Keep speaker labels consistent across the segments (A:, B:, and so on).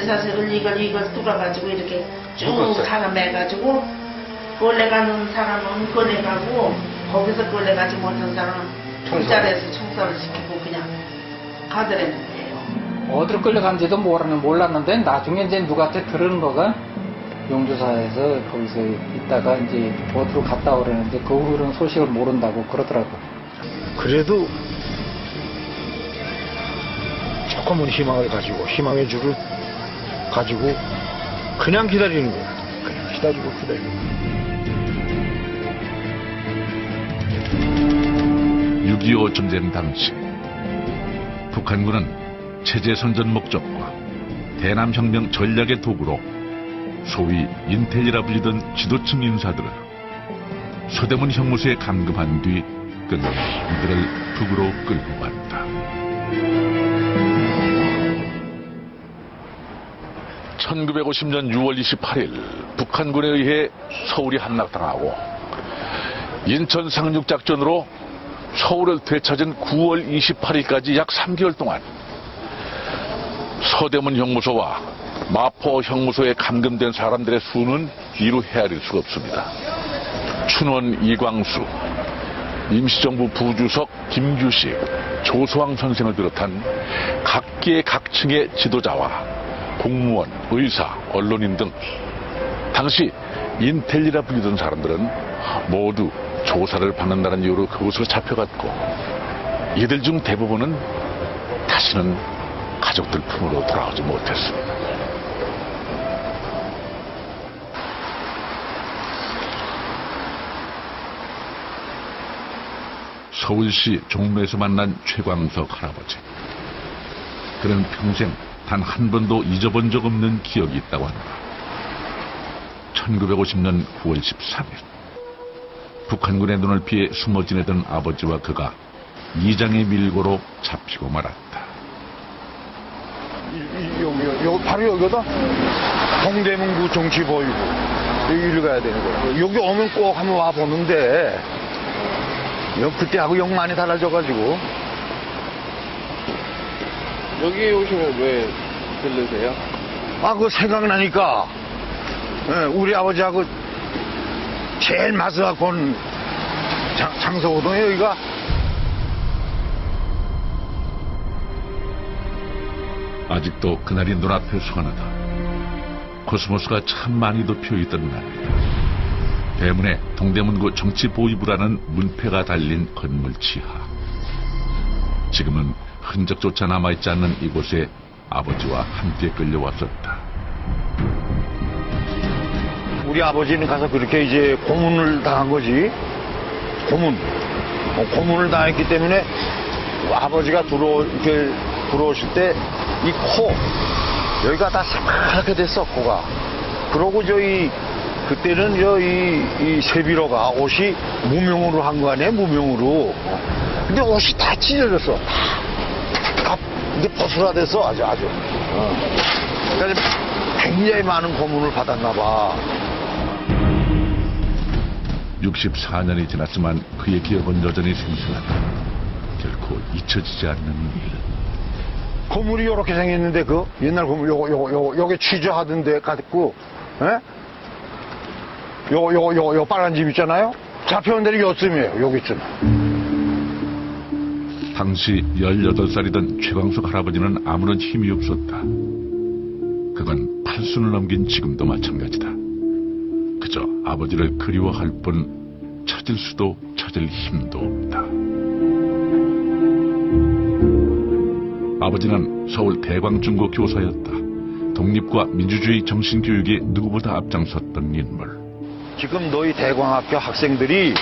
A: 사실은 이걸 뚫어가지고 이렇게 쭉 사람해가지고 걸레가는 사람은 걸레가고 거기서 걸레가지 못한 사람은 경찰에서 청소를 시키고 그냥 가더라는 거예요.
B: 어디로 끌려간지도 몰랐는데 나중에 이제 누구한테 들은 거가 용주사에서 거기서 있다가 이제 어디로 갔다 오라는데 그 후로는 소식을 모른다고 그러더라고.
C: 그래도 조금은 희망의 줄을 가지고 그냥 기다리는 거야. 그냥 기다리고.
D: 6.25 전쟁 당시 북한군은 체제 선전 목적과 대남혁명 전략의 도구로 소위 인텔이라 불리던 지도층 인사들을 서대문 형무소에 감금한 뒤 끝내 이들을 북으로 끌고 갔다. 1950년 6월 28일 북한군에 의해 서울이 함락당하고 인천 상륙작전으로 서울을 되찾은 9월 28일까지 약 3개월 동안 서대문 형무소와 마포 형무소에 감금된 사람들의 수는 이루 헤아릴 수가 없습니다. 춘원 이광수, 임시정부 부주석 김규식, 조수왕 선생을 비롯한 각계 각층의 지도자와 공무원, 의사, 언론인 등 당시 인텔리라 불리던 사람들은 모두 조사를 받는다는 이유로 그곳으로 잡혀갔고 이들 중 대부분은 다시는 가족들 품으로 돌아오지 못했습니다. 서울시 종로에서 만난 최광석 할아버지. 그는 평생 단 한 번도 잊어본 적 없는 기억이 있다고 한다. 1950년 9월 13일 북한군의 눈을 피해 숨어 지내던 아버지와 그가 이장의 밀고로 잡히고 말았다.
C: 여기 바로 여기다 동대문구 정치보이고 여기를 가야 되는 거야. 여기 오면 꼭 한번 와 보는데 그때하고 영 많이 달라져가지고.
E: 여기 오시면 왜 들르세요?
C: 그거 생각나니까. 우리 아버지하고 제일 마스갖고 온 장소거든요, 여기가.
D: 아직도 그날이 눈앞에 선하다. 코스모스가 참 많이도 피어있던 날이다. 대문에 동대문구 정치보위부라는 문패가 달린 건물 지하. 지금은 흔적조차 남아있지 않는 이곳에 아버지와 함께 끌려왔었다.
C: 우리 아버지는 가서 그렇게 이제 고문을 당한 거지. 고문을 당했기 때문에 아버지가 들어오실 때 이 코, 여기가 다 새파랗게 됐어, 코가. 그러고 그때는 이 세비로가 옷이 무명으로 한 거 아니에요, 무명으로. 근데 옷이 다 찢어졌어. 다 이게 보수라돼서 아주. 그러니까 굉장히 많은 고문을 받았나 봐.
D: 64년이 지났지만 그의 기억은 여전히 생생하다. 결코 잊혀지지 않는 일.
C: 고물이 요렇게 생겼는데 옛날 고물 요게 취조하던데 가득고, 요 빨간 집 있잖아요. 잡혀온 데는 요쯤이에요. 여기쯤.
D: 당시 18살이던 최광석 할아버지는 아무런 힘이 없었다. 그건 80을 넘긴 지금도 마찬가지다. 그저 아버지를 그리워할 뿐 찾을 수도 찾을 힘도 없다. 아버지는 서울 대광중고 교사였다. 독립과 민주주의 정신교육에 누구보다 앞장섰던 인물.
C: 지금 너희 대광학교 학생들이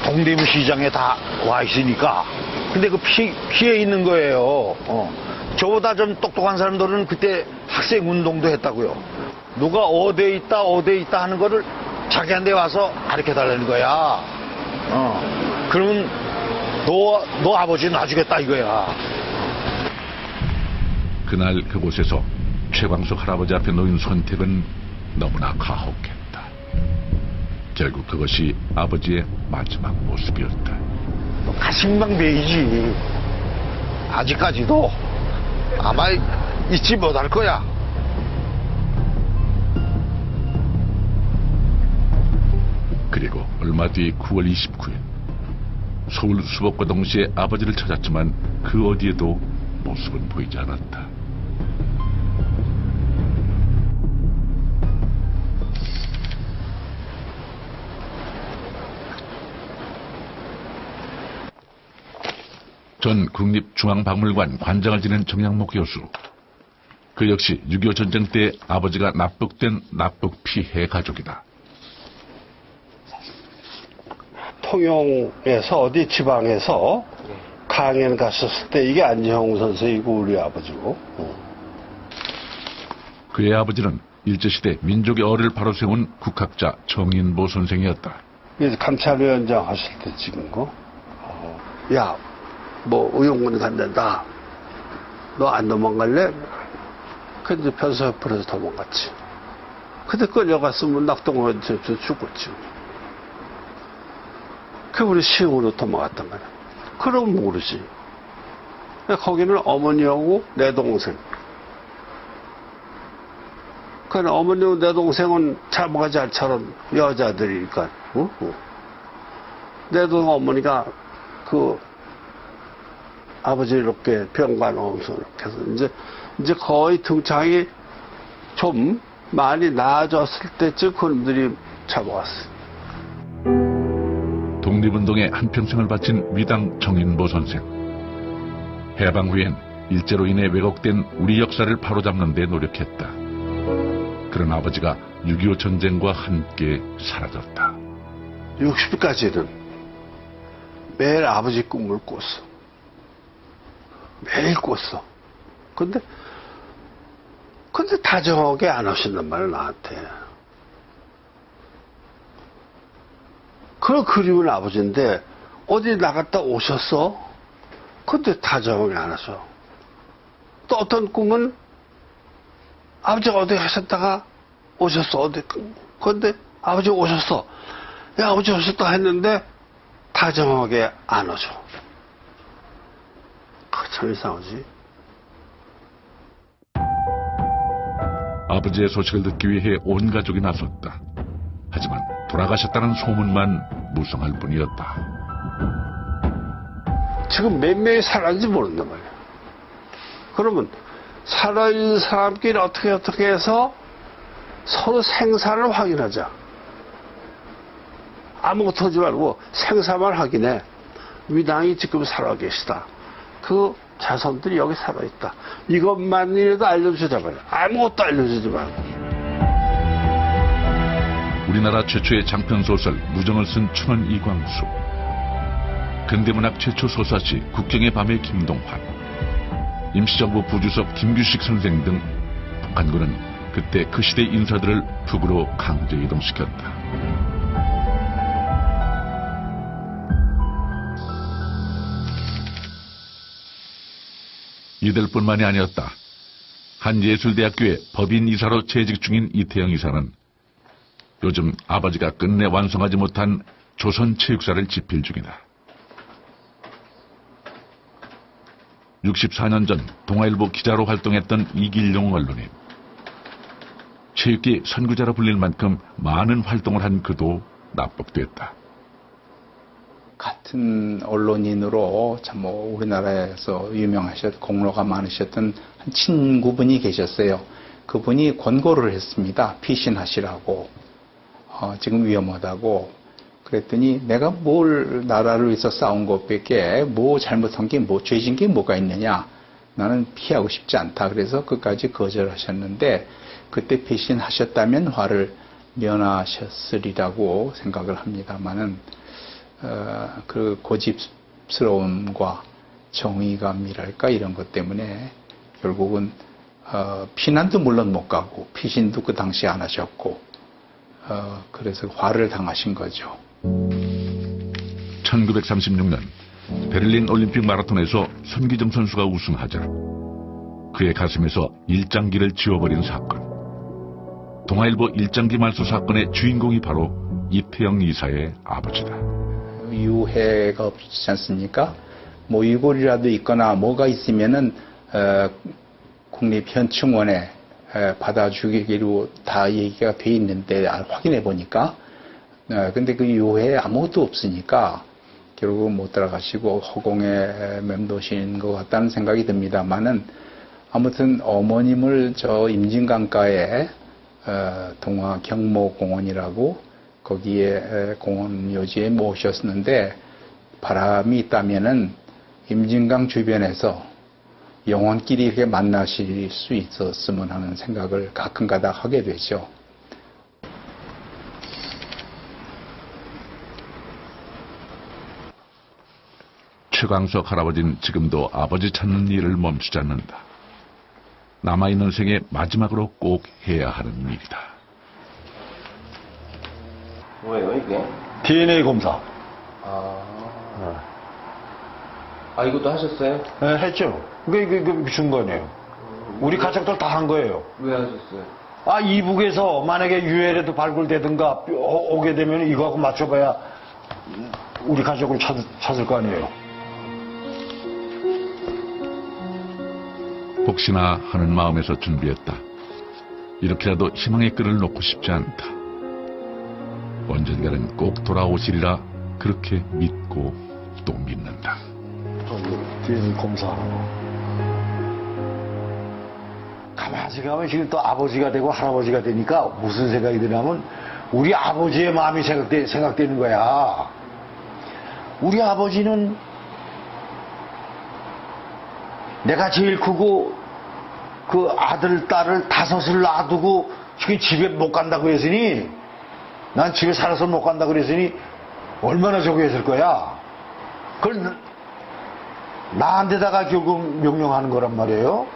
C: 동대문 시장에 다 와 있으니까. 근데 그 피해 있는 거예요. 저보다 좀 똑똑한 사람들은 그때 학생 운동도 했다고요. 누가 어디에 있다 하는 거를 자기한테 와서 가르쳐 달라는 거야. 그러면 너 아버지 놔주겠다 이거야.
D: 그날 그곳에서 최광석 할아버지 앞에 놓인 선택은 너무나 가혹했다. 결국 그것이 아버지의 마지막 모습이었다.
C: 가슴방배이지. 아직까지도 아마 잊지 못할 거야.
D: 그리고 얼마 뒤 9월 29일 서울 수복과 동시에 아버지를 찾았지만 그 어디에도 모습은 보이지 않았다. 전 국립중앙박물관 관장을 지낸 정양목 교수. 그 역시 6.25 전쟁 때 아버지가 납북된 납북 피해 가족이다.
F: 통영에서 어디 지방에서 강연 갔었을 때 이게 안재홍 선생이고 우리 아버지고.
D: 그의 아버지는 일제시대 민족의 어를 바로 세운 국학자 정인보 선생이었다.
F: 그래서 감찰위원장 하실 때 찍은 거. 야, 뭐 의용군 간단다. 너 안 도망갈래? 근데 편서협회에서 도망갔지. 근데 끌려갔으면 낙동원 죽었지. 그 우리 시흥으로 도망갔단 말이야. 그럼 모르지. 거기는 어머니하고 내 동생. 그 어머니하고 내 동생은 자모가지 알처럼 여자들이니까. 내 동생 어머니가 그 아버지 이렇게 병간 오면서 이렇게 해서 이제 거의 등창이 좀 많이 나아졌을 때쯤 그놈들이 잡아왔어요.
D: 독립운동에 한평생을 바친 위당 정인보 선생. 해방 후엔 일제로 인해 왜곡된 우리 역사를 바로잡는 데 노력했다. 그런 아버지가 6.25 전쟁과 함께 사라졌다.
F: 60까지는 매일 아버지 꿈을 꿨어. 매일 꿨어. 근데 다정하게 안 하신단 말이야, 나한테. 그 그리운 아버지인데 어디 나갔다 오셨어? 근데 다정하게 안 하셔. 또 어떤 꿈은 아버지가 어디 가셨다가 오셨어. 어디 근데 아버지 오셨어. 야, 아버지 오셨다 했는데 다정하게 안 오셔. 참 이상하지.
D: 아버지의 소식을 듣기 위해 온 가족이 나섰다. 하지만 돌아가셨다는 소문만 무성할 뿐이었다.
F: 지금 몇 명이 살았는지 모른단 말이야. 그러면 살아있는 사람끼리 어떻게 해서 서로 생사를 확인하자. 아무것도 하지 말고 생사만 확인해. 위당이 지금 살아계시다. 그 자손들이 여기 살아있다. 이것만이라도 알려주자 말이야. 아무것도 알려주지 말고.
D: 우리나라 최초의 장편소설 무정을 쓴 춘원 이광수, 근대문학 최초 소사시 국경의 밤의 김동환, 임시정부 부주석 김규식 선생 등 북한군은 그때 그 시대 인사들을 북으로 강제 이동시켰다. 이들뿐만이 아니었다. 한 예술대학교의 법인 이사로 재직 중인 이태영 이사는 요즘 아버지가 끝내 완성하지 못한 조선체육사를 집필 중이다. 64년 전 동아일보 기자로 활동했던 이길용 언론인. 체육계 선구자로 불릴 만큼 많은 활동을 한 그도 납북됐다.
B: 같은 언론인으로 참 우리나라에서 유명하셨, 공로가 많으셨던 한 친구분이 계셨어요. 그분이 권고를 했습니다. 피신하시라고. 지금 위험하다고. 그랬더니 내가 뭘 나라를 위해서 싸운 것밖에 뭐 잘못한 게 뭐 죄진 게 뭐가 있느냐. 나는 피하고 싶지 않다. 그래서 끝까지 거절하셨는데 그때 피신하셨다면 화를 면하셨으리라고 생각을 합니다만은 그 고집스러움과 정의감이랄까 이런 것 때문에 결국은 피난도 물론 못 가고 피신도 그 당시에 안 하셨고 그래서 화를 당하신 거죠.
D: 1936년 베를린 올림픽 마라톤에서 손기정 선수가 우승하자 그의 가슴에서 일장기를 지워버린 사건. 동아일보 일장기 말소 사건의 주인공이 바로 이태영 이사의 아버지다.
B: 유해가 없지 않습니까? 뭐 유골이라도 있거나 뭐가 있으면은 국립현충원에 받아주기로 다 얘기가 돼 있는데 확인해 보니까 근데 그 이후에 아무것도 없으니까 결국 못 들어가시고 허공에 맴도신 것 같다는 생각이 듭니다만은 아무튼 어머님을 저 임진강가에 동화 경모공원이라고 거기에 공원 묘지에 모셨는데 바람이 있다면은 임진강 주변에서 영혼끼리 이렇게 만나실 수 있었으면 하는 생각을 가끔가다 하게 되죠.
D: 최광석 할아버지는 지금도 아버지 찾는 일을 멈추지 않는다. 남아있는 생에 마지막으로 꼭 해야 하는 일이다.
E: 뭐예요, 이게?
C: DNA 검사.
E: 아, 이것도 하셨어요?
C: 네, 했죠. 그게 무슨 거네요. 우리 가족들 다 한 거예요.
E: 왜 하셨어요?
C: 아, 이북에서 만약에 유해라도 발굴되든가 오게 되면 이거하고 맞춰봐야 우리 가족을 찾을 거 아니에요.
D: 혹시나 하는 마음에서 준비했다. 이렇게라도 희망의 끈을 놓고 싶지 않다. 언젠가는 꼭 돌아오시리라 그렇게 믿고 또 믿는다.
C: DNA 검사하고. 가만히 가면 지금 또 아버지가 되고 할아버지가 되니까 무슨 생각이 드냐면 우리 아버지의 마음이 생각되는 거야. 우리 아버지는 내가 제일 크고 그 아들, 딸을 5을 놔두고 지금 집에 못 간다고 했으니 난 집에 살아서 못 간다고 그랬으니 얼마나 저기 했을 거야. 그걸 나한테다가 결국 명령하는 거란 말이에요.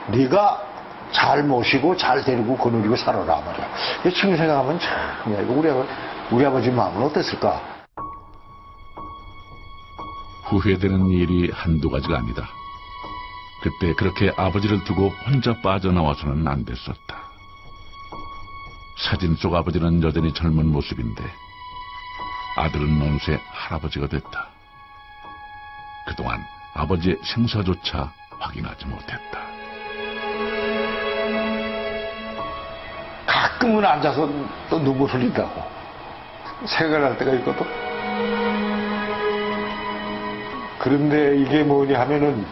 C: 네가 잘 모시고 잘 데리고 거느리고 살아라 말이야. 지금 생각하면 참, 야, 이거 우리 아버지 마음은 어땠을까?
D: 후회되는 일이 한두 가지가 아니다. 그때 그렇게 아버지를 두고 혼자 빠져나와서는 안 됐었다. 사진 속 아버지는 여전히 젊은 모습인데 아들은 어느새 할아버지가 됐다. 그동안 아버지의 생사조차 확인하지 못했다.
C: 가끔은 앉아서 또 눈물 흘린다고 생각할 때가 있거든. 그런데 이게 뭐냐 하면은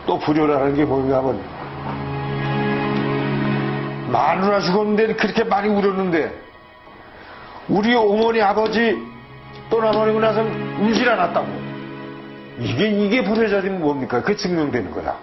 C: 또 불효라는 게 뭔가 하면 마누라 죽었는데 그렇게 많이 울었는데 우리 어머니 아버지 떠나버리고 나서 울질 않았다고. 이게 불효자면 뭡니까? 그게 증명되는 거야.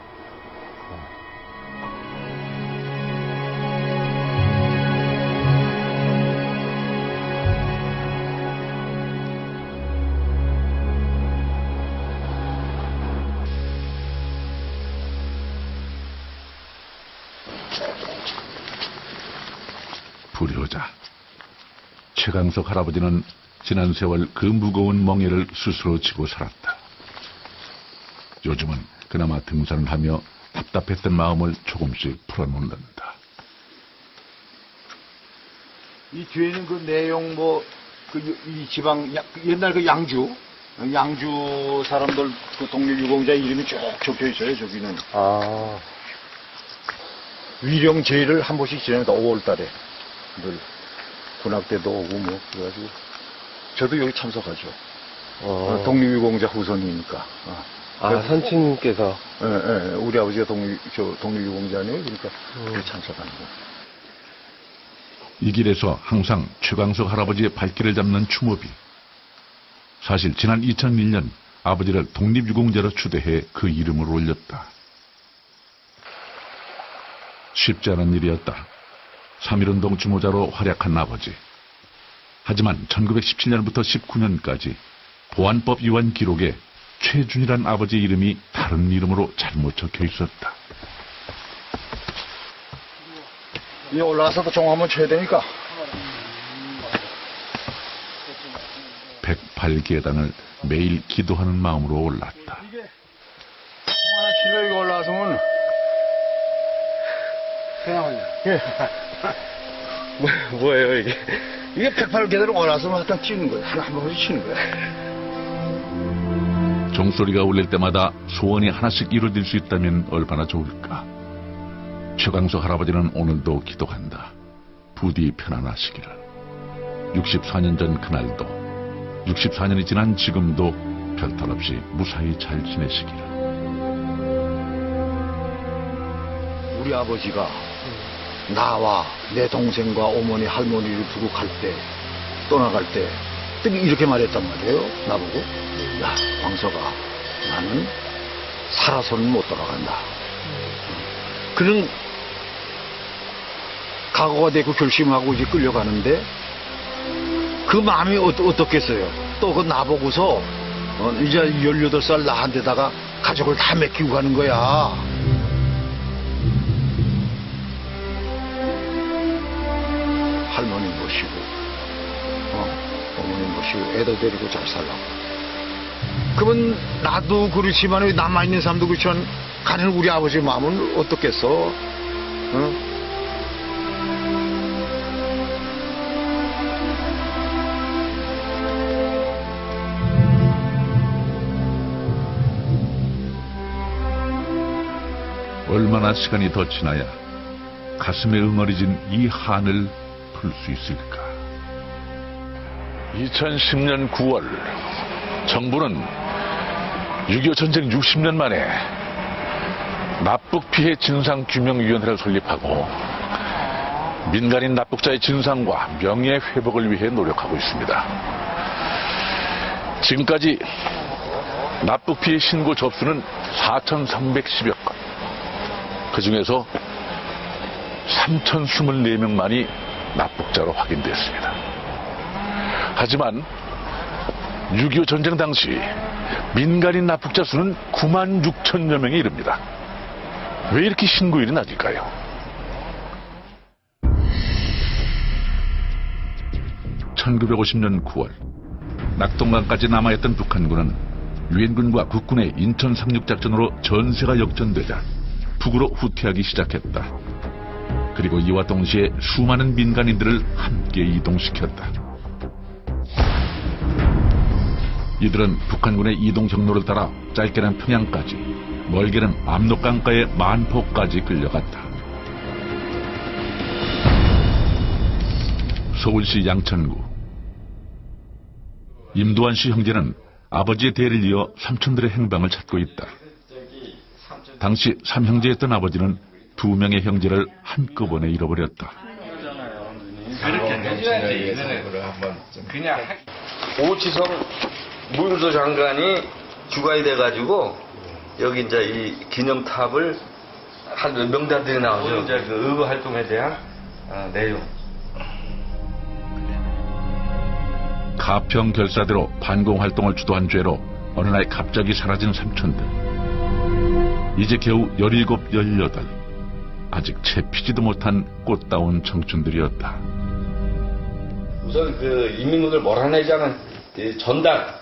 D: 불효자. 최강석 할아버지는 지난 세월 그 무거운 멍에를 스스로 지고 살았다. 요즘은 그나마 등산을 하며 답답했던 마음을 조금씩 풀어놓는다.
C: 이 뒤에는 그 내용 이 지방 옛날 그 양주 사람들 그 독립유공자 이름이 쭉 적혀 있어요. 저기는 위령 제의를 한 번씩 지냅니다. 5월달에 늘 군악 때도 오고 뭐 그래가지고 저도 여기 참석하죠. 독립유공자 후손이니까.
E: 선친께서.
C: 예, 우리 아버지가 독립유공자네요. 그러니까 여기 참석하는 거.
D: 이 길에서 항상 최강석 할아버지의 발길을 잡는 추모비. 사실 지난 2001년 아버지를 독립유공자로 추대해 그 이름을 올렸다. 쉽지 않은 일이었다. 3.1운동 주모자로 활약한 아버지. 하지만 1917년부터 19년까지 보안법 위반 기록에 최준이란 아버지 이름이 다른 이름으로 잘못 적혀 있었다.
C: 이 올라가서도 종 한번 쳐야 되니까.
D: 108계단을 매일 기도하는 마음으로 올랐다.
C: 하나 치러 여기 올라왔으면
E: 예. 뭐예요, 이게?
C: 이게 108계단을 올라왔으면 하여튼 치는 거야. 한 번씩 치는 거야.
D: 종소리가 울릴 때마다 소원이 하나씩 이루어질 수 있다면 얼마나 좋을까. 최광석 할아버지는 오늘도 기도한다. 부디 편안하시기를. 64년 전 그날도, 64년이 지난 지금도 별탈 없이 무사히 잘 지내시기를.
C: 우리 아버지가 나와 내 동생과 어머니 할머니를 두고 갈 때, 떠나갈 때 이렇게 말했단 말이에요. 나보고, 야 광석아, 나는 살아서는 못 돌아간다. 그는 각오가 되고 결심하고 이제 끌려가는데 그 마음이 어떻겠어요. 또 그 나보고서 이제 18살 나한테다가 가족을 다 맡기고 가는 거야. 할머니 모시고 어머니 모시고 애도 데리고 잘 살라고. 그러면 나도 그렇지만 남아있는 사람도 그렇지만 가는 우리 아버지 마음은 어떻겠어?
D: 얼마나 시간이 더 지나야 가슴에 응어리진 이 한을 풀 수 있을까? 2010년 9월 정부는 6.25 전쟁 60년 만에 납북 피해 진상규명위원회를 설립하고 민간인 납북자의 진상과 명예 회복을 위해 노력하고 있습니다. 지금까지 납북 피해 신고 접수는 4,310여 건. 그 중에서 3,024명만이 납북자로 확인됐습니다. 하지만 6.25 전쟁 당시 민간인 납북자 수는 96,000여 명에 이릅니다. 왜 이렇게 신고율이 낮을까요? (1950년 9월) 낙동강까지 남아있던 북한군은 유엔군과 국군의 인천 상륙작전으로 전세가 역전되자 북으로 후퇴하기 시작했다. 그리고 이와 동시에 수많은 민간인들을 함께 이동시켰다. 이들은 북한군의 이동 경로를 따라 짧게는 평양까지, 멀게는 압록강가의 만포까지 끌려갔다. 서울시 양천구. 임두환 씨 형제는 아버지의 대를 이어 삼촌들의 행방을 찾고 있다. 당시 3형제였던 아버지는 2명의 형제를 한꺼번에 잃어버렸다.
E: 그렇게 해줘야지. 그냥 오치성 문수 장관이 주관이 돼가지고 여기 이제 이 기념탑을 한 명단들이 나오죠. 이제 그 의무 활동에 대한 내용.
D: 가평 결사대로 반공 활동을 주도한 죄로 어느 날 갑자기 사라진 삼촌들. 이제 겨우 17, 18. 아직 채피지도 못한 꽃다운 청춘들이었다.
E: 우선 그 인민군을 몰아내자는 전단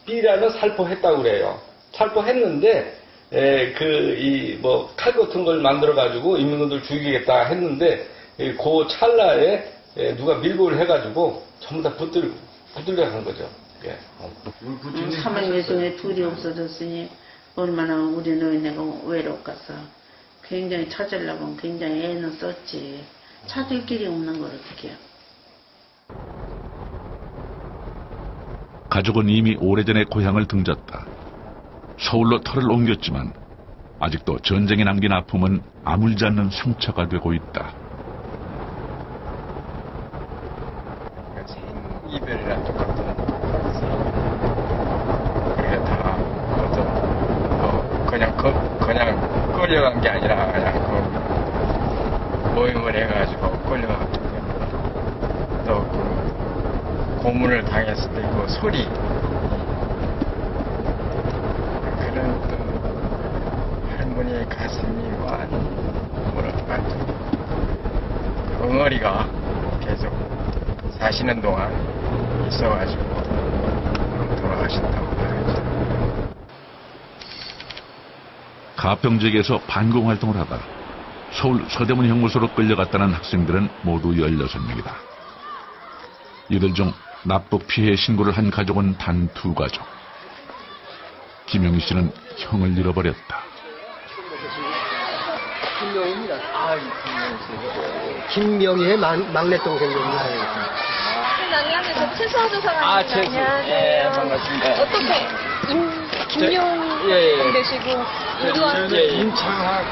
E: B라는 살포했다고 그래요. 살포했는데 칼 같은 걸 만들어 가지고 인민군들 죽이겠다 했는데 그 찰나에 누가 밀고를 해가지고 전부 다 붙들려 간 거죠. 예.
A: 사망 중에 둘이 없어졌으니 얼마나 우리 노인네가 외롭겠어. 굉장히 찾으려고 굉장히 애는 썼지. 찾을 길이 없는 걸 어떻게 해요.
D: 가족은 이미 오래전에 고향을 등졌다. 서울로 터를 옮겼지만 아직도 전쟁이 남긴 아픔은 아물지 않는 상처가 되고 있다.
G: 이별이랑 똑같은 그게 다 그냥 끌려간 게 아니라 그냥 그 모임을 해가지고 끌려갔기 때문에 또 그 고문을 당했을 때 그 소리 그런 또 할머니의 가슴이 많이 뭐랄까 엉어리가 계속 사시는 동안 있어가지고 돌아가신다고 하죠.
D: 가평지역에서 반공활동을 하다 서울 서대문 형무소로 끌려갔다는 학생들은 모두 16명이다. 이들 중 납북 피해 신고를 한 가족은 단 2가족. 김영희 씨는 형을 잃어버렸다.
H: 김명희입니다. 김명희의 막내 동생입니다.
I: 안녕하세요. 최수아조사관입니다.
G: 최수.
I: 안녕하세요.
G: 반갑습니다.
I: 어떻게 김용 되시고 누구한테?
G: 임창학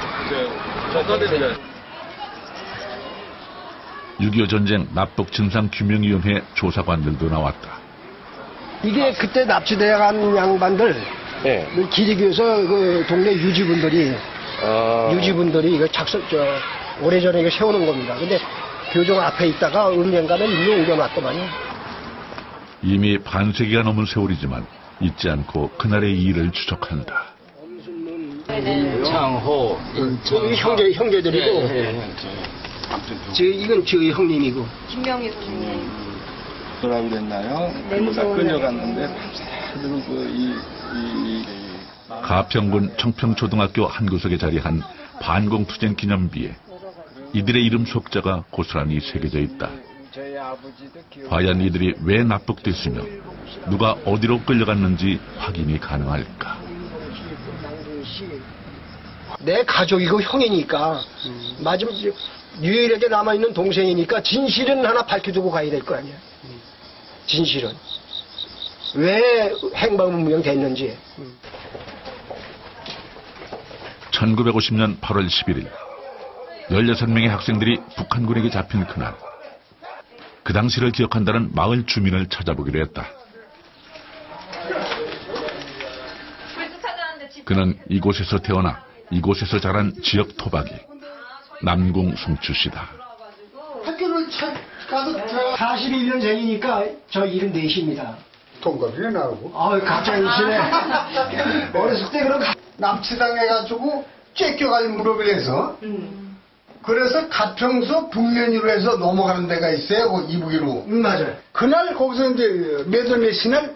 G: 저서대전.
D: 6.25 전쟁 납북 진상 규명위원회 조사관들도 나왔다.
H: 이게 그때 납치돼간 양반들 기리교에서 그 동네 유지분들이 이거 오래전에 이거 세우는 겁니다. 근데 교정 앞에 있다가 언젠가는 일로 옮겨놨더만요.
D: 이미 반세기가 넘은 세월이지만 잊지 않고 그날의 일을 추적한다.
G: 창호,
H: 형제들이고 이건 저희 형님이고.
I: 김명희 선생님.
E: 뭐라고 그랬나요? 다 끌려갔는데 밤새도록
D: 가평군 청평초등학교 한 구석에 자리한 반공투쟁 기념비에 이들의 이름 속자가 고스란히 새겨져 있다. 과연 이들이 왜 납북됐으며 누가 어디로 끌려갔는지 확인이 가능할까?
H: 내 가족이고 형이니까 마지막 유일하게 남아있는 동생이니까 진실은 하나 밝혀두고 가야 될 거 아니야. 진실은 왜 행방불명 됐는지.
D: 1950년 8월 11일 16명의 학생들이 북한군에게 잡힌 그날, 그 당시를 기억한다는 마을 주민을 찾아보기로 했다. 그는 이곳에서 태어나 이곳에서 자란 지역 토박이 남궁 송추씨다.
H: 학교를 가서 41년생이니까 저 74입니다.
F: 동갑이네 나하고.
H: 갑자기시네. 어렸을 때 그럼
F: 납치당해가지고 쫓겨가지고 무릎을 해서 그래서 가평서 북면으로 해서 넘어가는 데가 있어요. 그 이북이로.
H: 맞아요.
F: 그날 거기서 이제 몇월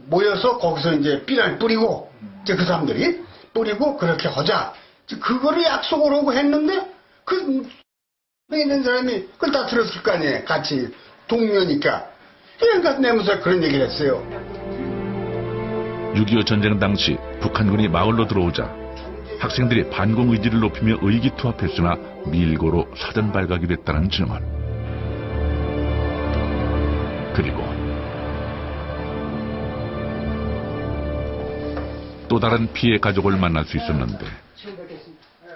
F: 모여서 거기서 이제 비난을 뿌리고 이제 그 사람들이 뿌리고 그렇게 하자. 그거를 약속을 하고 했는데 그 있는 사람이 그걸 다 들었을 거 아니에요. 같이 동료니까. 그러니까 내면서 그런 얘기를 했어요.
D: 6.25 전쟁 당시 북한군이 마을로 들어오자 학생들이 반공 의지를 높이며 의기투합했으나 밀고로 사전 발각이 됐다는 증언. 그리고 또 다른 피해 가족을 만날 수 있었는데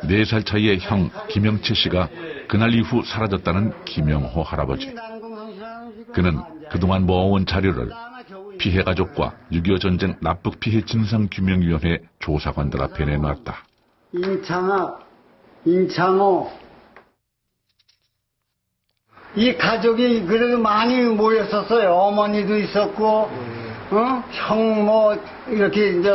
D: 4살 차이의 형 김영채 씨가 그날 이후 사라졌다는 김영호 할아버지. 그는 그동안 모아온 자료를 피해 가족과 6.25 전쟁 납북 피해 진상규명위원회 조사관들 앞에 내놨다.
J: 임창호. 이 가족이 그래도 많이 모였었어요. 어머니도 있었고, 형 이렇게 이제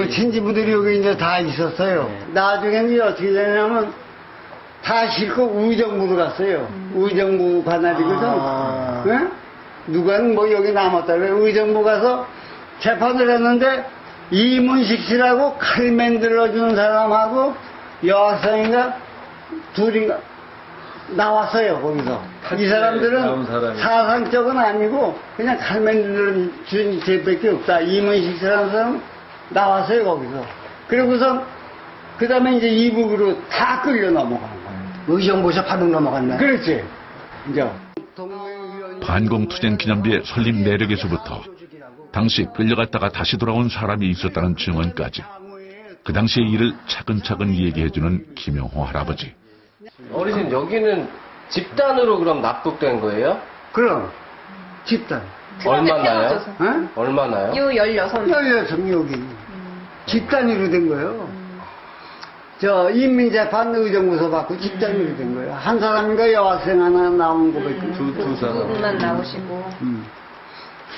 J: 친지부들이 여기 이제 다 있었어요. 나중에는 이제 어떻게 되냐면 다 실컷 의정부로 갔어요. 의정부 관할이거든. 누가는 여기 남았다 그래. 의정부 가서 재판을 했는데 이문식 씨라고 칼 만들어주는 사람하고 여학생인가 둘인가 나왔어요. 거기서 이 사람들은 사상적은 아니고 그냥 칼 만들어주는 죄밖에 없다. 이문식 씨라는 사람 나왔어요. 거기서. 그리고서 그 다음에 이제 이북으로 다 끌려 넘어간 거예요.
H: 의정부에서 파동 넘어갔나?
J: 그렇지. 이제
D: 반공투쟁 기념비의 설립 내력에서부터 당시 끌려갔다가 다시 돌아온 사람이 있었다는 증언까지 그 당시의 일을 차근차근 얘기해주는 김영호 할아버지.
K: 어르신, 여기는 집단으로 그럼 납북된 거예요?
J: 그럼 집단.
K: 얼마나요? 얼마나요?
J: 16 여기. 집단으로 된 거예요. 저 인민재판 의정부서 받고 집단으로 된 거예요. 한 사람인가 여학생 하나 나온 거밖에.
K: 두 사람.
I: 두 분만 나오시고.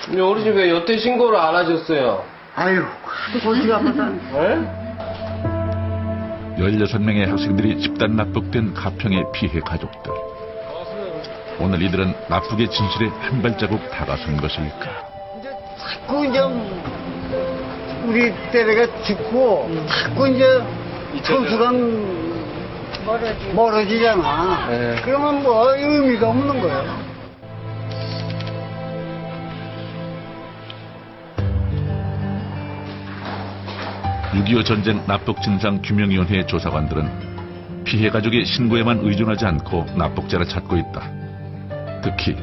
K: 근데 어르신 왜 여태 신고를 안 하셨어요?
J: 아유, 하도 골치가 아파서.
D: 16명의 학생들이 집단 납북된 가평의 피해 가족들. 오늘 이들은 납북의 진실에 한 발자국 다가선 것일까?
J: 자꾸 이제 우리 때가 죽고 자꾸 이제 소수간 멀어지잖아. 그러면 의미가 없는 거예요. (6.25) 전쟁 납북 진상 규명위원회 조사관들은
D: 피해 가족의 신고에만 의존하지 않고 납북자를 찾고 있다. 특히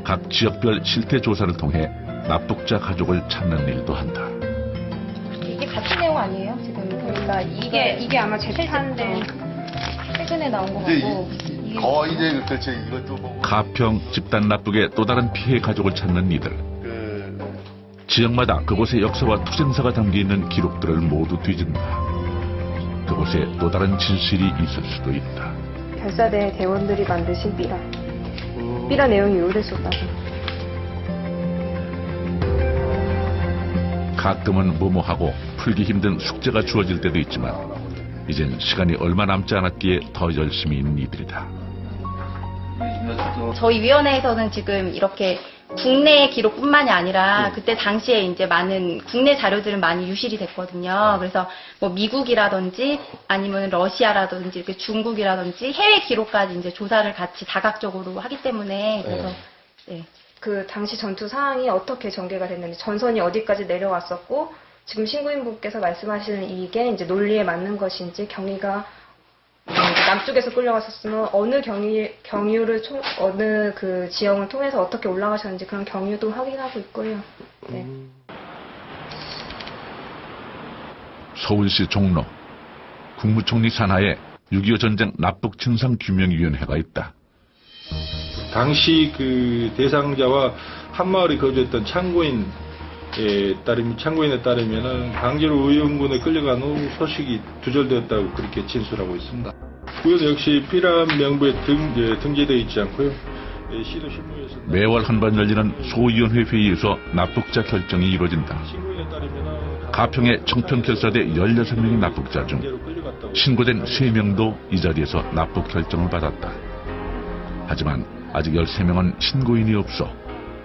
D: 각 지역별 실태 조사를 통해 납북자 가족을 찾는 일도 한다.
I: 이게 같은 내용 아니에요? 지금 그러니까 이게 아마 재판된 최근에 나온 거 같고
C: 거의 이제 그렇죠. 이것도 보고.
D: 가평 집단 납북의 또 다른 피해 가족을 찾는 이들. 지역마다 그곳의 역사와 투쟁사가 담겨있는 기록들을 모두 뒤진다. 그곳에 또 다른 진실이 있을 수도 있다.
I: 결사대 대원들이 만드신 삐라 내용이 오래됐었다고.
D: 가끔은 무모하고 풀기 힘든 숙제가 주어질 때도 있지만 이젠 시간이 얼마 남지 않았기에 더 열심히 있는 이들이다.
L: 저희 위원회에서는 지금 이렇게 국내 기록뿐만이 아니라 그때 당시에 이제 많은 국내 자료들은 많이 유실이 됐거든요. 그래서 뭐 미국이라든지 아니면 러시아라든지 이렇게 중국이라든지 해외 기록까지 이제 조사를 같이 다각적으로 하기 때문에 그래서 네.
I: 그 당시 전투 상황이 어떻게 전개가 됐는지, 전선이 어디까지 내려왔었고, 지금 신구인분께서 말씀하시는 이게 이제 논리에 맞는 것인지, 경위가 남쪽에서 끌려갔었으면 어느 경유를 어느 그 지형을 통해서 어떻게 올라가셨는지 그런 경유도 확인하고 있고요. 네.
D: 서울시 종로 국무총리 산하에 6.25 전쟁 납북 진상규명위원회가 있다.
M: 당시 그 대상자와 한마을에 거주했던 창고인에 따르면은 강제로 의용군에 끌려간 후 소식이 두절되었다고 그렇게 진술하고 있습니다. 구현 역시 삐라 명부에 등재되어 있지 않고요. 시도 실무에서
D: 매월 한 번 열리는 소위원회 회의에서 납북자 결정이 이루어진다. 가평의 청평결사대 16명의 납북자 중 신고된 3명도 이 자리에서 납북 결정을 받았다. 하지만 아직 13명은 신고인이 없어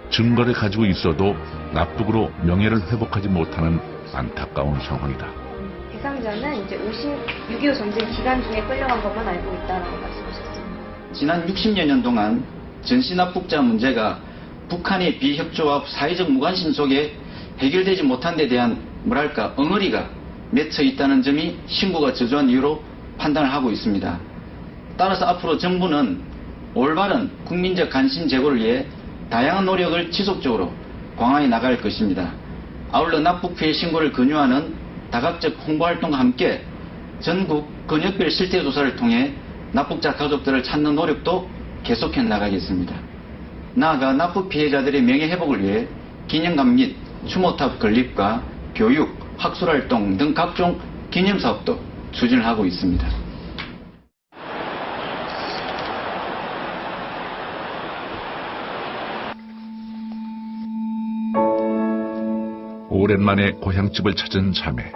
D: 증거를 가지고 있어도 납북으로 명예를 회복하지 못하는 안타까운 상황이다.
I: 대상자는 이제 6.25 전쟁 기간 중에 끌려간 것만 알고 있다라고 말씀하셨습니다.
N: 지난 60여 년 동안 전시납북자 문제가 북한의 비협조와 사회적 무관심 속에 해결되지 못한 데 대한 뭐랄까 엉어리가 맺혀 있다는 점이 신고가 저조한 이유로 판단을 하고 있습니다. 따라서 앞으로 정부는 올바른 국민적 관심 제고를 위해 다양한 노력을 지속적으로 강화해 나갈 것입니다. 아울러 납북 피해 신고를 권유하는 다각적 홍보활동과 함께 전국 근역별 실태조사를 통해 납북자 가족들을 찾는 노력도 계속해 나가겠습니다. 나아가 납북 피해자들의 명예 회복을 위해 기념관 및 추모탑 건립과 교육, 학술활동 등 각종 기념사업도 추진을 하고 있습니다.
D: 오랜만에 고향집을 찾은 자매.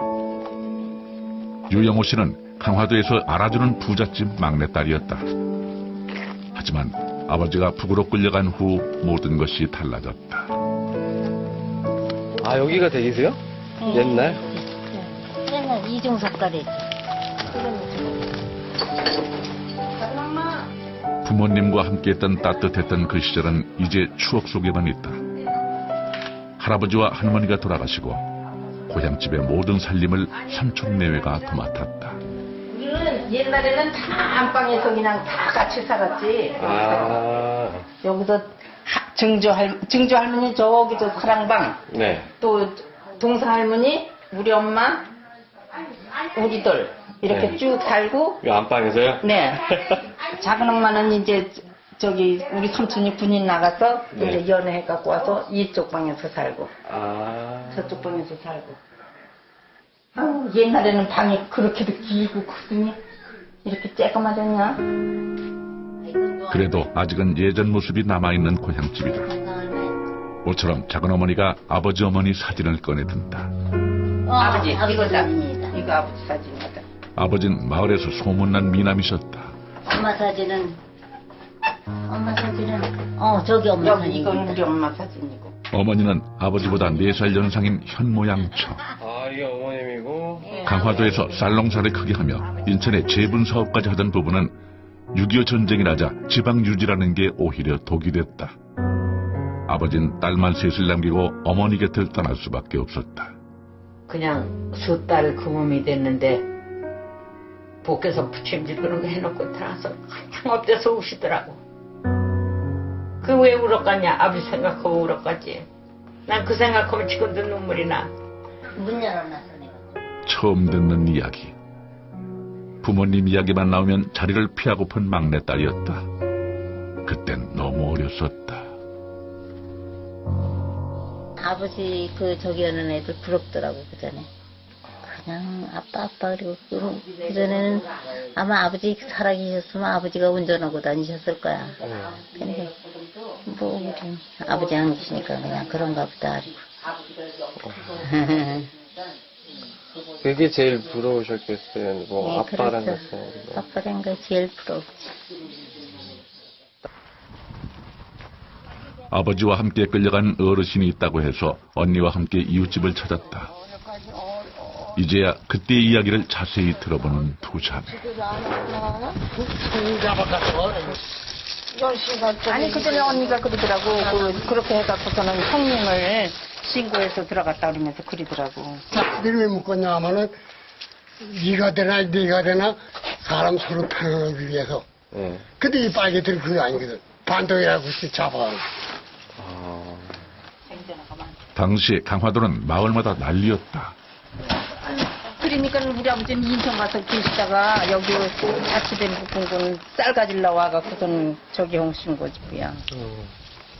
D: 유영호 씨는 강화도에서 알아주는 부잣집 막내딸이었다. 하지만 아버지가 북으로 끌려간 후 모든 것이 달라졌다.
K: 아, 여기가 댁이세요?
O: 네.
K: 옛날?
O: 옛날 이중석 가래지.
D: 부모님과 함께했던 따뜻했던 그 시절은 이제 추억 속에만 있다. 할아버지와 할머니가 돌아가시고 고향집의 모든 살림을 삼촌 내외가 도맡았다.
A: 우리는 옛날에는 다 안방에서 그냥 다 같이 살았지. 여기서 증조 할머니 저기도 사랑방.
K: 네.
A: 또 동사 할머니, 우리 엄마, 우리들 이렇게
K: 네.
A: 쭉 살고.
K: 이 안방에서요?
A: 네. 작은 엄마는 이제 저기 우리 삼촌이 군인 나가서
K: 네.
A: 이제 연애해 갖고 와서 이쪽 방에서 살고.
K: 아.
A: 저쪽 방에서 살고. 아유, 옛날에는 방이 그렇게도 길고 크더니 이렇게 쬐까마졌냐?
D: 그래도 아직은 예전 모습이 남아있는 고향집이다. 모처럼 작은어머니가 아버지 어머니 사진을 꺼내든다.
A: 아버지,
O: 아버지
A: 이거다.
O: 사진이다.
A: 이거 아버지 사진이다.
D: 아버진 마을에서 소문난 미남이셨다.
O: 엄마 사진은 저기 엄마
A: 여기
O: 사진.
A: 이건 우리 엄마 사진이고.
D: 어머니는 아버지보다 4살 연상인 현모양처.
K: 아, 이게 어머님이고.
D: 강화도에서 쌀농사를 크게 하며 인천에 재분 사업까지 하던 부부는 6.25 전쟁이 나자 지방 유지라는 게 오히려 독이 됐다. 아버진 딸만 셋을 남기고 어머니 곁을 떠날 수밖에 없었다.
P: 그냥 숫달 그 몸이 됐는데 복에서 부침질 그런 거 해놓고 들어가서 한참 엎드려서 우시더라고. 그 왜 울었겠냐? 아버지 생각하고 울었겠지. 난 그 생각하면 지금도 눈물이 나.
O: 문 열어놨어 내가.
D: 처음 듣는 이야기. 부모님 이야기만 나오면 자리를 피하고픈 막내딸이었다. 그땐 너무 어렸었다.
O: 아버지 저기 하는 애들 부럽더라고 그전에. 그냥 아빠 그리고 그전에는 아마 아버지 살아계셨으면 아버지가 운전하고 다니셨을 거야. 근데 뭐 우리 아버지 안 계시니까 그냥 그런가 보다.
K: 그게 제일 부러우셨겠어요. 뭐
O: 네,
K: 아빠랑
O: 그렇죠.
K: 같이.
O: 아빠란 거 제일 부럽지.
D: 아버지와 함께 끌려간 어르신이 있다고 해서 언니와 함께 이웃집을 찾았다. 이제야 그때의 이야기를 자세히 들어보는 두 자매.
A: 아니 그전에 언니가 그러더라고. 그렇게 해갖고서는 형님을 신고해서 들어갔다 그러면서 그러더라고.
H: 자식들이 왜 묶었냐 하면은 네가 되나 네가 되나 사람 서로 편하기 위해서. 근데 이 빨개들은 그게 아니거든. 반동이라고 잡아.
D: 당시 강화도는 마을마다 난리였다.
A: 그러니까 우리 아버지는 인천 가서 계시다가 여기 자치된 부분군 쌀 가지러 와갖고서는 저기 오신 거지 뭐야.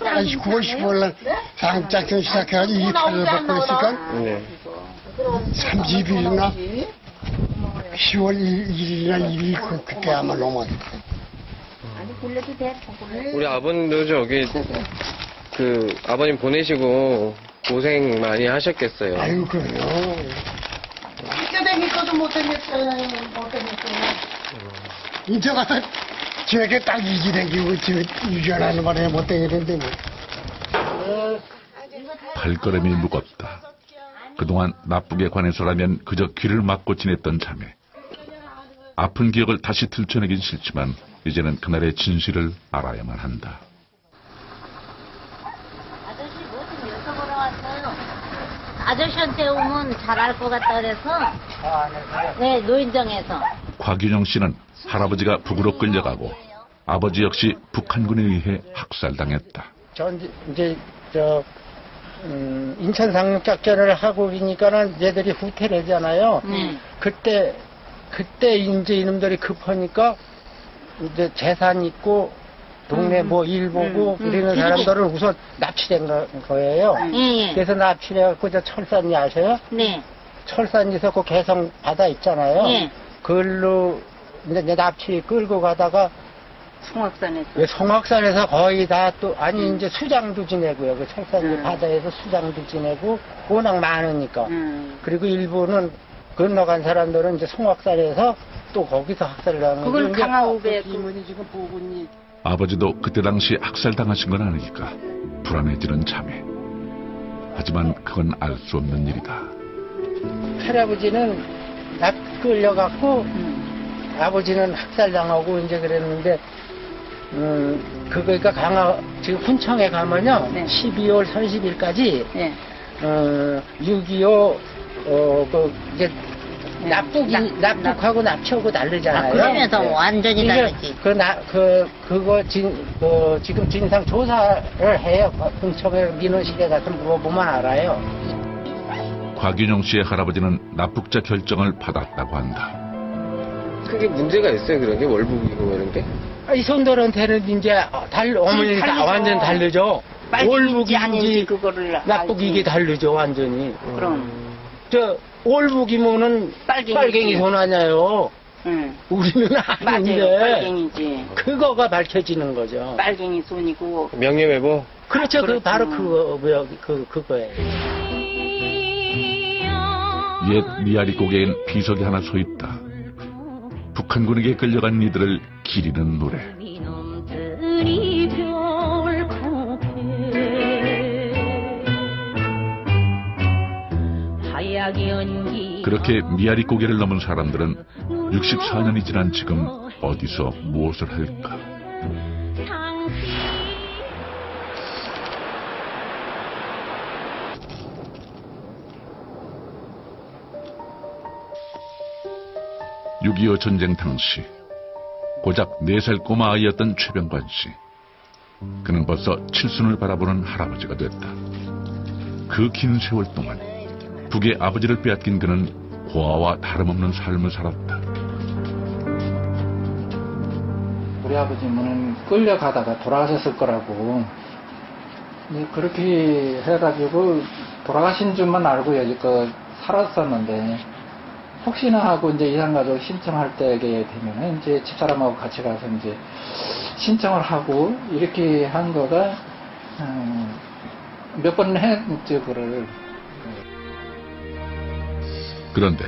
H: 9월 15일 날 장작전 시작해가지고 28일 받고 있으니까 30일이나 10월 1일이나 1일 그때 아마 넘어졌어.
K: 우리 아버님도 저기 그 아버님 보내시고 고생 많이 하셨겠어요.
H: 아유 그래요. 학교 다니고도 못생겼어요. 인천 가서 저에게 딱 이지 댕기고 집에 유전하는 바람에 못생겼는데 뭐.
D: 발걸음이 무겁다. 그동안 나쁘게 관해서라면 그저 귀를 막고 지냈던 자매. 아픈 기억을 다시 들춰내긴 싫지만 이제는 그날의 진실을 알아야만 한다.
O: 아저씨 뭐 좀 여쭤보러 왔어요. 아저씨한테 오면 잘 알 것 같다 그래서. 네, 노인정에서.
D: 곽윤영 씨는 할아버지가 북으로 끌려가고 아버지 역시 북한군에 의해 학살당했다.
Q: 전 이제 인천 상륙작전을 하고 그러니까는 얘들이 후퇴되잖아요. 그때 이제 이놈들이 급하니까 이제 재산 있고 동네 뭐 일 보고 이러는 사람들은 우선 납치된 거예요. 그래서 납치해갖고 저 철산리 아세요?
O: 네.
Q: 철산리에서 그 개성 바다 있잖아요. 그걸로 이제 납치 끌고 가다가 송악산에서 거의 다 또 아니 이제 수장도 지내고요. 그 철산리 바다에서 수장도 지내고 워낙 많으니까. 그리고 일부는 건너간 사람들은 이제 송악산에서 또 거기서 학살을 하는 거예요.
A: 그건 강화우배
Q: 이문이 지금 보군이.
D: 아버지도 그때 당시 학살당하신 건 아니니까 불안해지는 자매. 하지만 그건 알 수 없는 일이다.
Q: 할아버지는 납 끌려갖고 아버지는 학살당하고 이제 그랬는데 그거니까 지금 훈청에 가면요 12월 30일까지 6.25 그 이제 납북하고 납치하고 다르잖아요.
O: 그러면서 완전히 다르지.
Q: 그거 지금 진상 조사를 해요. 훈청에 민원실에 가서 물어보면 알아요.
D: 곽윤영 씨의 할아버지는 납북자 결정을 받았다고 한다.
K: 그게 문제가 있어요, 그런 게 월북이고 이런 게?
Q: 이 손들한테는 이제 어머니 완전 다르죠. 월북인지 납북이 이게 다르죠, 완전히.
A: 그럼.
Q: 올북이면은 빨갱이 손 아니에요. 우리는 아닌데.
A: 빨갱이지.
Q: 그거가 밝혀지는 거죠.
A: 빨갱이 손이고.
K: 명예회복?
Q: 그렇죠. 그 바로 그거예요.
D: 옛 미아리 고개엔 비석이 하나 서 있다. 북한군에게 끌려간 이들을 기리는 노래. 그렇게 미아리 고개를 넘은 사람들은 64년이 지난 지금 어디서 무엇을 할까? 6.25 전쟁 당시 고작 4살 꼬마 아이였던 최병관 씨. 그는 벌써 칠순을 바라보는 할아버지가 됐다. 그 긴 세월 동안 북의 아버지를 빼앗긴 그는 고아와 다름없는 삶을 살았다.
Q: 우리 아버지는 끌려가다가 돌아가셨을 거라고. 이제 그렇게 해가지고 돌아가신 줄만 알고 여지껏 살았었는데, 혹시나 하고 이제 이산가족 신청할 때게 되면은 이제 집사람하고 같이 가서 이제 신청을 하고 이렇게 한 거가 몇 번 했죠, 그를.
D: 그런데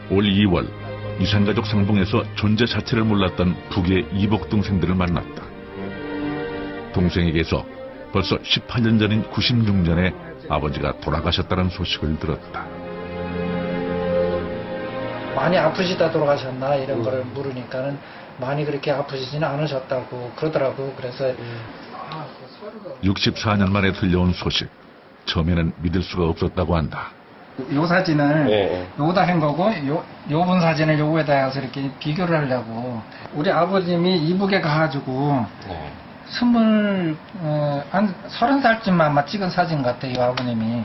D: 올 2월 이산가족 상봉에서 존재 자체를 몰랐던 북의 이복 동생들을 만났다. 동생에게서 벌써 18년 전인 96년에 아버지가 돌아가셨다는 소식을 들었다.
Q: 많이 아프시다 돌아가셨나 이런 거를 물으니까는 많이 그렇게 아프시지는 않으셨다고 그러더라고. 그래서
D: 64년 만에 들려온 소식. 처음에는 믿을 수가 없었다고 한다.
Q: 요 사진을 요거다 한 거고 요번 사진을 요거에다 해서 이렇게 비교를 하려고. 우리 아버님이 이북에 가가지고 한 30살쯤 아마 찍은 사진 같아, 요 아버님이.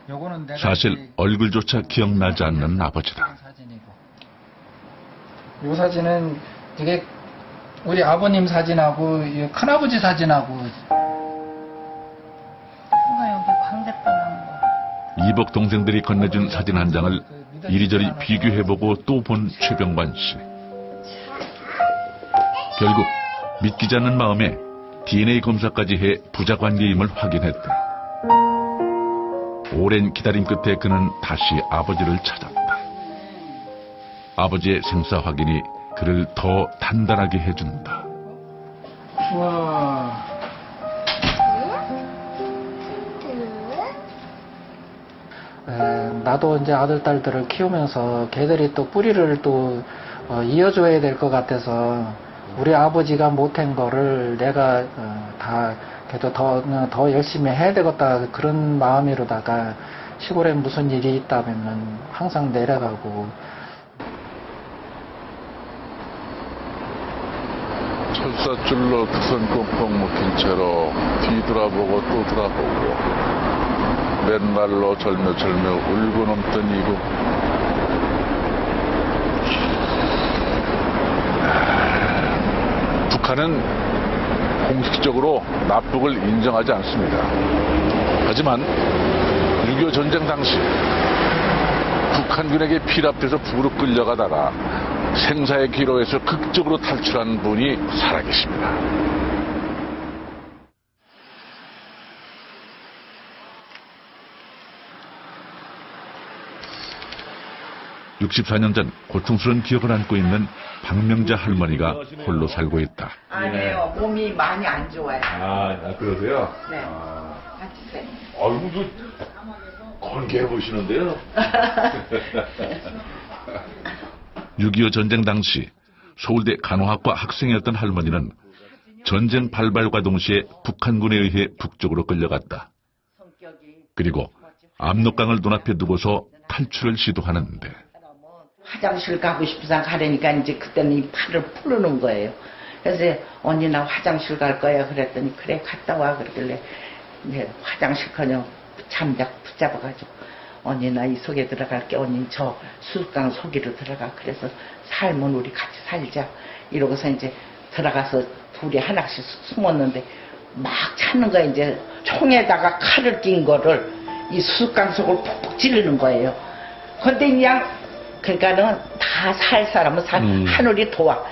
Q: 요거는 내가
D: 사실 얼굴조차 기억나지 않는 아버지다.
Q: 요 사진은 이게 우리 아버님 사진하고 이 큰아버지 사진하고.
O: 여기 광대뼈 나온 거.
D: 이복 동생들이 건네준 사진 한 장을 이리저리 비교해보고 또 본 최병관 씨. 결국 믿기지 않는 마음에 DNA 검사까지 해 부자관계임을 확인했다. 오랜 기다림 끝에 그는 다시 아버지를 찾았다. 아버지의 생사 확인이 그를 더 단단하게 해준다.
Q: 와. 나도 이제 아들, 딸들을 키우면서 걔들이 또 뿌리를 또 이어줘야 될 것 같아서 우리 아버지가 못한 거를 내가 다 그래도 더 열심히 해야 되겠다 그런 마음으로다가 시골에 무슨 일이 있다면 항상 내려가고.
R: 철사줄로 두선 꽁꽁 묶인 채로 뒤돌아보고 또 돌아보고 맨발로 절며절며 울고 넘던 이북. 북한은 공식적으로 납북을 인정하지 않습니다. 하지만 6.25 전쟁 당시 북한군에게 피랍돼서 북으로 끌려가다가 생사의 기로에서 극적으로 탈출한 분이 살아계십니다.
D: (64년) 전 고통스러운 기억을 안고 있는 박명자 할머니가 홀로 살고 있다.
S: 아니에요. 몸이 많이 안 좋아요.
R: 그러세요?
S: 네. 같이
R: 아이고, 건강해 보시는데요.
D: 6.25 전쟁 당시 서울대 간호학과 학생이었던 할머니는 전쟁 발발과 동시에 북한군에 의해 북쪽으로 끌려갔다. 그리고 압록강을 눈앞에 두고서 탈출을 시도하는데
S: 화장실 가고 싶어서 가려니까 이제 그때는 이 팔을 풀어놓은 거예요. 그래서 언니 나 화장실 갈 거야 그랬더니 그래 갔다 와 그러길래 이제 화장실 그냥 붙잡아가지고 언니 나 이 속에 들어갈게. 언니 저 수수강 속으로 들어가. 그래서 살면 우리 같이 살자 이러고서 이제 들어가서 둘이 하나씩 숨었는데 막 찾는 거야. 이제 총에다가 칼을 낀 거를 이 수수강 속을 푹푹 찌르는 거예요. 근데 그냥 그러니까는 다 살 사람은 하늘이 도와.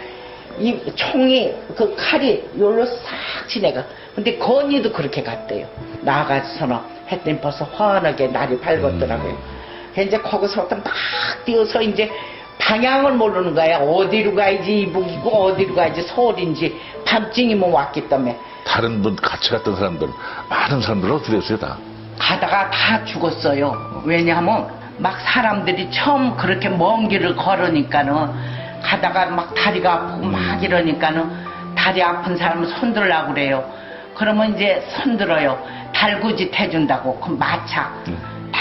S: 이 총이 그 칼이 요로 싹 지내가. 근데 건이도 그렇게 갔대요. 나가서는 했더니 벌써 환하게 날이 밝았더라고요. 이제 거기서부터 막 뛰어서 이제 방향을 모르는 거야. 어디로 가야지 이북이고 어디로 가야지 서울인지 밤중이면 왔기 때문에.
R: 다른 분 같이 갔던 사람들, 많은 사람들은 어떻게 됐어요, 다?
S: 가다가 다 죽었어요. 왜냐하면 막 사람들이 처음 그렇게 먼 길을 걸으니까는 가다가 막 다리가 아프고 막 이러니까는 다리 아픈 사람은 손들라고 그래요. 그러면 이제 손들어요. 달구짓 해준다고. 그 마차.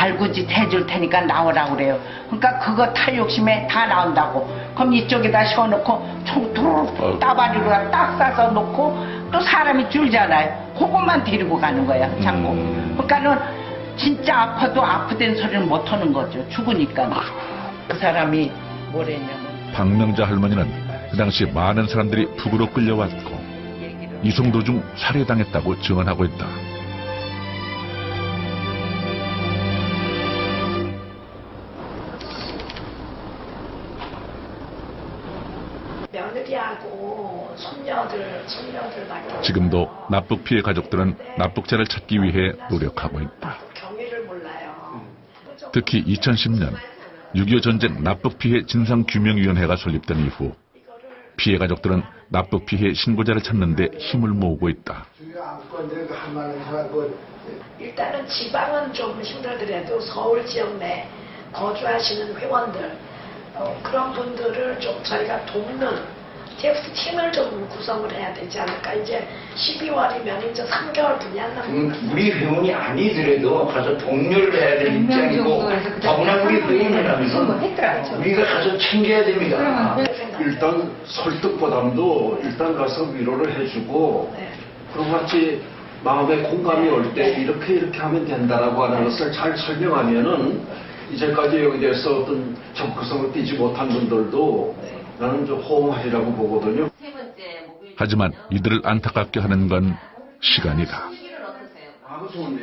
S: 발구짓 해줄 테니까 나오라고 그래요. 그러니까 그거 탈 욕심에 다 나온다고. 그럼 이쪽에다 세워놓고 총 두루룩 따바리로 딱 싸서 놓고 또 사람이 줄잖아요. 그것만 데리고 가는 거야 자꾸. 그러니까는 진짜 아파도 아프다는 소리는 못 하는 거죠. 죽으니까. 그 사람이 뭐랬냐면
D: 박명자 할머니는 그 당시 많은 사람들이 북으로 끌려왔고 이송 도중 살해당했다고 증언하고 있다.
T: 며느리하고 손녀들밖에
D: 지금도 납북 피해 가족들은 납북자를 찾기 위해 노력하고 있다.
T: 경위를 몰라요.
D: 특히 2010년 6.25 전쟁 납북 피해 진상규명위원회가 설립된 이후 피해 가족들은 납북 피해 신고자를 찾는 데 힘을 모으고 있다.
T: 일단은 지방은 좀 힘들더라도 서울 지역 내 거주하시는 회원들 그런 분들을 좀 저희가 돕는 TF 팀을 좀 구성을 해야 되지 않을까. 이제 12월이면 이제 3개월분이 안 남았어요.
U: 우리 회원이 아니더라도 가서 독려를 해야 될 입장이고 더구나 우리 회원이라면 우리가 가서 챙겨야 됩니다.
V: 일단 설득보담도 일단 가서 위로를 해주고 그런 같이 마음에 공감이 올 때 이렇게 하면 된다라고 하는 것을 잘 설명하면은 이제까지 여기 대해서 어떤 접근성을 띄지 못한 분들도 나는 좀 호응하리라고 보거든요.
D: 하지만 이들을 안타깝게 하는 건 시간이다.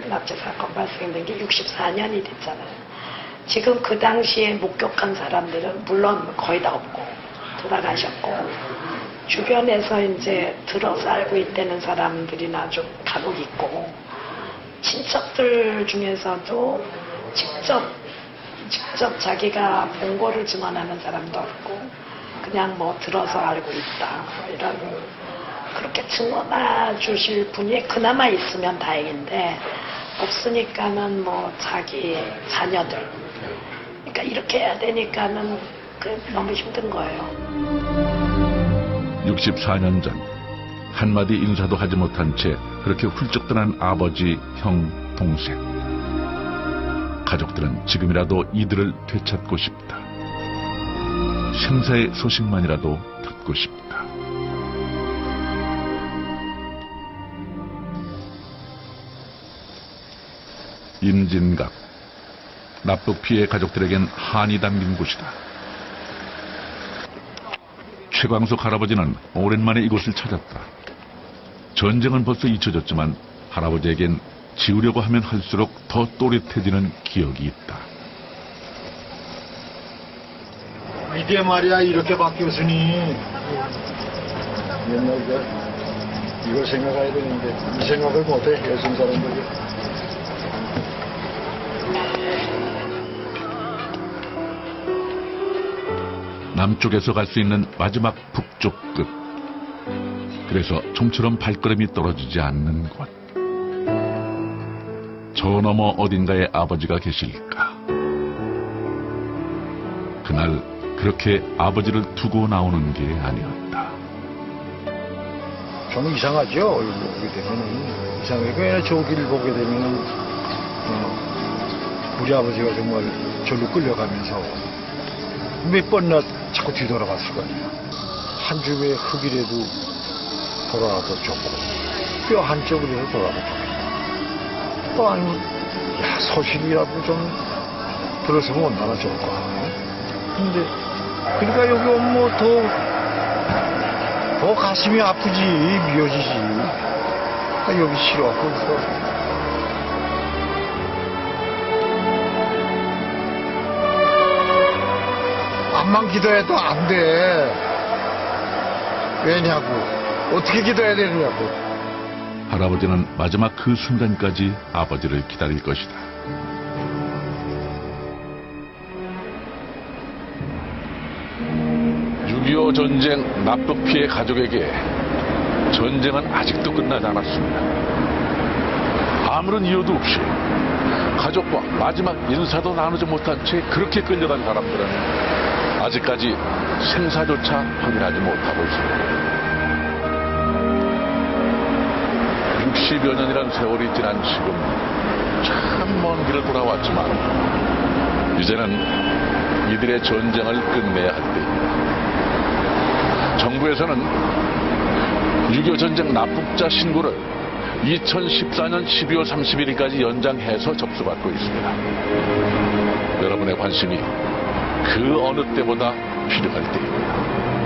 T: 납치 사건 발생된 게 64년이 됐잖아요. 지금 그 당시에 목격한 사람들은 물론 거의 다 없고 돌아가셨고 주변에서 이제 들어서 알고 있다는 사람들이나 좀 간혹 있고 친척들 중에서도 직접 자기가 본 거를 증언하는 사람도 없고 그냥 뭐 들어서 알고 있다 이런 그렇게 증언해 주실 분이 그나마 있으면 다행인데 없으니까는 뭐 자기 자녀들 그러니까 이렇게 해야 되니까는 너무 힘든 거예요.
D: 64년 전 한마디 인사도 하지 못한 채 그렇게 훌쩍 떠난 아버지, 형, 동생. 가족들은 지금이라도 이들을 되찾고 싶다. 생사의 소식만이라도 듣고 싶다. 임진각. 납북 피해 가족들에겐 한이 담긴 곳이다. 최광석 할아버지는 오랜만에 이곳을 찾았다. 전쟁은 벌써 잊혀졌지만 할아버지에겐 지우려고 하면 할수록 더 또렷해지는 기억이 있다.
V: 이게 말이야 이렇게 바뀌었으니 옛날 이걸 생각해야 되는데 이 생각을 못해 요즘 사람들이.
D: 남쪽에서 갈 수 있는 마지막 북쪽 끝. 그래서 좀처럼 발걸음이 떨어지지 않는 곳. 저 너머 어딘가에 아버지가 계실까. 그날 그렇게 아버지를 두고 나오는 게 아니었다.
V: 좀 이상하죠. 보게 되면은 이상하게 그냥 저 길을 보게 되면은 우리 아버지가 정말 절로 끌려가면서 몇 번이나 자꾸 뒤돌아갈 수가 있어요. 한 줌의 흙이라도 돌아가도 좋고 뼈 한쪽으로 돌아가도 좋고 또 아니면 소식이라도 좀 들었으면 얼마나 좋을까. 근데 그러니까 여기 오면 뭐 더 가슴이 아프지 미어지지. 여기 싫어. 거기서 암만 기도해도 안 돼. 왜냐고. 어떻게 기도해야 되느냐고.
D: 할아버지는 마지막 그 순간까지 아버지를 기다릴 것이다.
R: (6.25) 전쟁 납북 피해 가족에게 전쟁은 아직도 끝나지 않았습니다. 아무런 이유도 없이 가족과 마지막 인사도 나누지 못한 채 그렇게 끌려간 사람들은 아직까지 생사조차 확인하지 못하고 있습니다. 10여 년이란 세월이 지난 지금 참 먼 길을 돌아왔지만 이제는 이들의 전쟁을 끝내야 할 때입니다. 정부에서는 6.25 전쟁 납북자 신고를 2014년 12월 31일까지 연장해서 접수받고 있습니다. 여러분의 관심이 그 어느 때보다 필요할 때입니다.